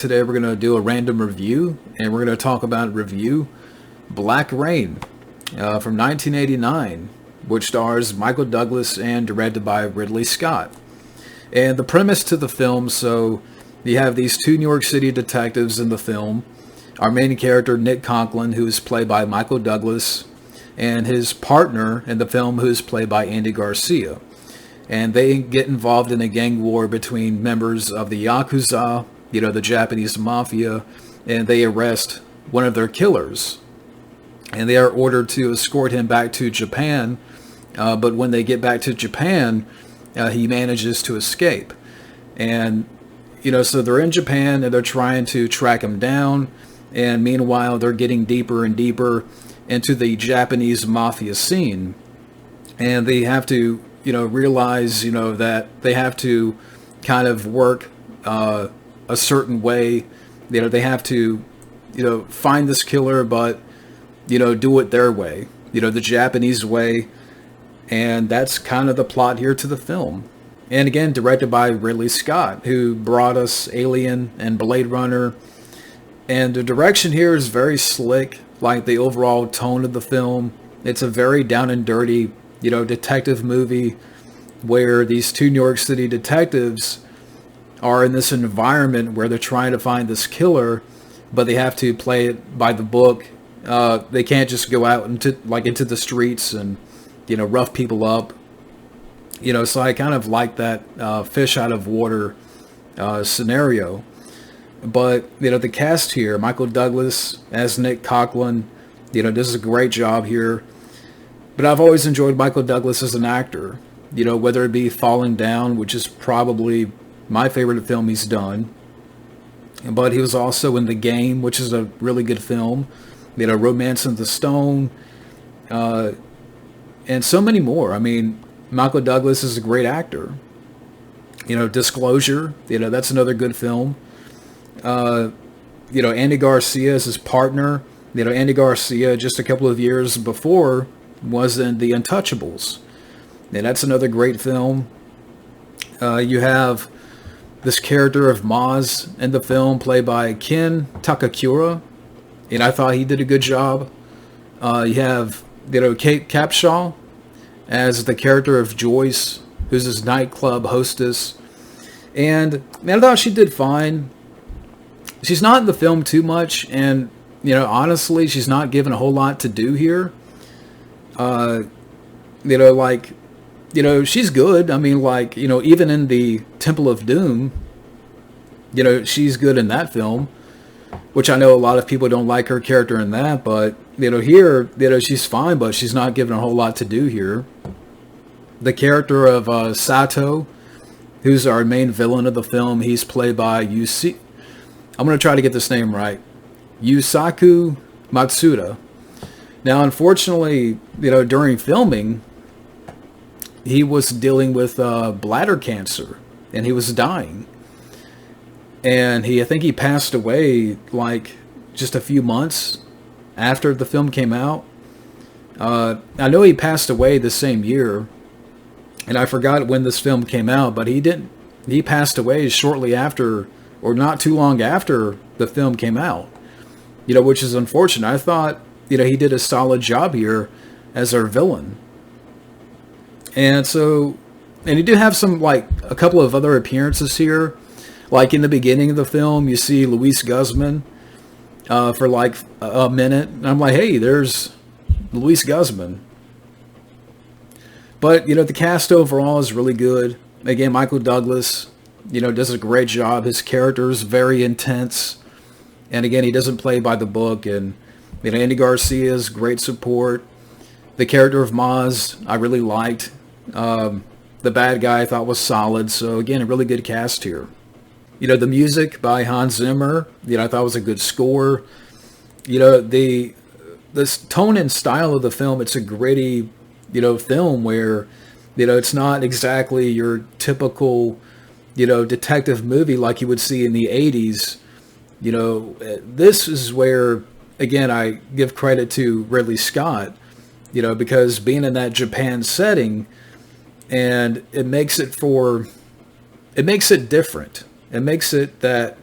Today we're going to do a random review, and we're going to talk about Black Rain from 1989, which stars Michael Douglas and directed by Ridley Scott. And the premise to the film, so you have these two New York City detectives in the film. Our main character, Nick Conklin, who is played by Michael Douglas, and his partner in the film, who is played by Andy Garcia. And they get involved in a gang war between members of the Yakuza, the Japanese mafia, and they arrest one of their killers. And they are ordered to escort him back to Japan, but when they get back to Japan, he manages to escape. And, so they're in Japan and they're trying to track him down, and meanwhile they're getting deeper and deeper into the Japanese mafia scene. And they have to, realize, that they have to kind of work a certain way. They have to, find this killer, but, do it their way, the Japanese way. And that's kind of the plot here to the film. And again, directed by Ridley Scott, who brought us Alien and Blade Runner. And the direction here is very slick, like the overall tone of the film. It's a very down and dirty, detective movie where these two New York City detectives are in this environment where they're trying to find this killer, but they have to play it by the book. They can't just go out into the streets and, rough people up. So I kind of like that fish out of water scenario. But, the cast here, Michael Douglas as Nick Conklin, does a great job here. But I've always enjoyed Michael Douglas as an actor, whether it be Falling Down, which is probably my favorite film he's done. But he was also in The Game, which is a really good film. Romance in the Stone, and so many more. I mean, Michael Douglas is a great actor. Disclosure, that's another good film. Andy Garcia is his partner. Andy Garcia, just a couple of years before, was in The Untouchables. And that's another great film. You have this character of Maz in the film, played by Ken Takakura, and I thought he did a good job. You have, Kate Capshaw as the character of Joyce, who's his nightclub hostess. And I thought she did fine. She's not in the film too much, and, honestly, she's not given a whole lot to do here. She's good. I mean, even in the Temple of Doom, she's good in that film, which I know a lot of people don't like her character in that, but, here, she's fine, but she's not given a whole lot to do here. The character of Sato, who's our main villain of the film, he's played by I'm going to try to get this name right, Yusaku Matsuda. Now, unfortunately, during filming, he was dealing with bladder cancer, and he was dying. And I think he passed away just a few months after the film came out. I know he passed away the same year, and I forgot when this film came out, but he passed away shortly after, or not too long after the film came out, which is unfortunate. I thought, he did a solid job here as our villain. And he did have some, a couple of other appearances here. In the beginning of the film, you see Luis Guzman for a minute. And I'm like, hey, there's Luis Guzman. But, the cast overall is really good. Again, Michael Douglas, does a great job. His character is very intense. And again, he doesn't play by the book. And, Andy Garcia's great support. The character of Maz, I really liked. The bad guy I thought was solid. So again, a really good cast here. The music by Hans Zimmer, I thought was a good score. This tone and style of the film, it's a gritty, film where, it's not exactly your typical, detective movie like you would see in the 80s. This is where, again, I give credit to Ridley Scott, because being in that Japan setting, and it makes it different. It makes it that,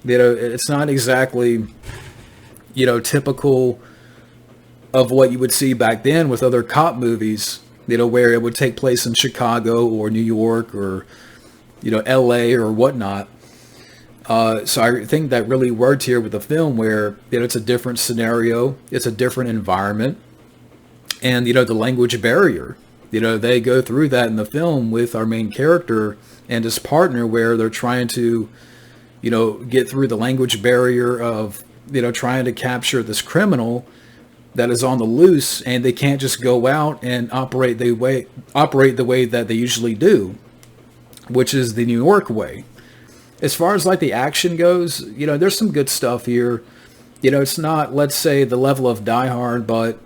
It's not exactly, typical of what you would see back then with other cop movies, where it would take place in Chicago or New York or, LA or whatnot. So I think that really worked here with the film where, it's a different scenario, it's a different environment, and, the language barrier. They go through that in the film with our main character and his partner where they're trying to, get through the language barrier of, trying to capture this criminal that is on the loose, and they can't just go out and operate the way that they usually do, which is the New York way. As far as like the action goes, there's some good stuff here. It's not, let's say, the level of Die Hard, but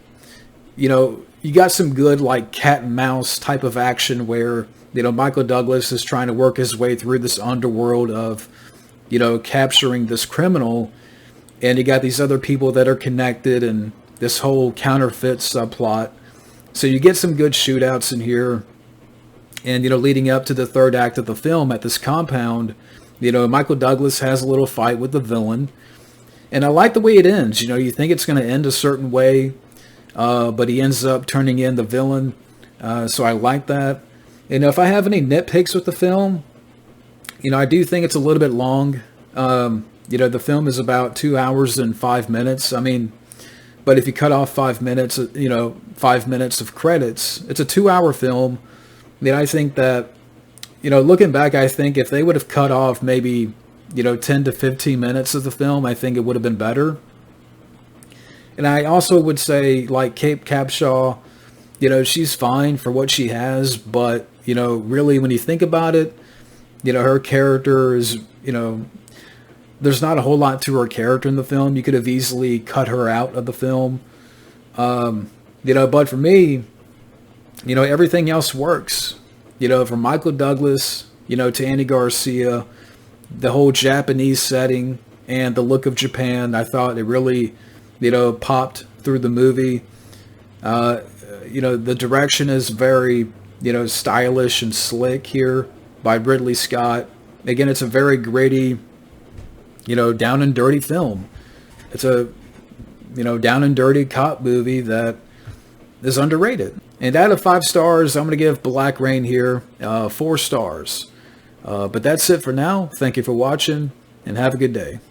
you got some good like cat and mouse type of action where, Michael Douglas is trying to work his way through this underworld of, capturing this criminal, and you got these other people that are connected and this whole counterfeit subplot. So you get some good shootouts in here. And, leading up to the third act of the film at this compound, Michael Douglas has a little fight with the villain. And I like the way it ends. You think it's going to end a certain way, but he ends up turning in the villain. So I like that. And if I have any nitpicks with the film, I do think it's a little bit long. The film is about 2 hours and 5 minutes. But if you cut off 5 minutes, 5 minutes of credits, it's a 2-hour film. I think that, looking back, I think if they would have cut off maybe, 10 to 15 minutes of the film, I think it would have been better. And I also would say, like, Kate Capshaw, she's fine for what she has, but, really when you think about it, her character is, there's not a whole lot to her character in the film. You could have easily cut her out of the film. But for me, everything else works. From Michael Douglas, to Andy Garcia, the whole Japanese setting and the look of Japan, I thought it really, popped through the movie. The direction is very, stylish and slick here by Ridley Scott. Again, it's a very gritty, down and dirty film. It's a, down and dirty cop movie that is underrated. And out of 5 stars, I'm going to give Black Rain here 4 stars. But that's it for now. Thank you for watching, and have a good day.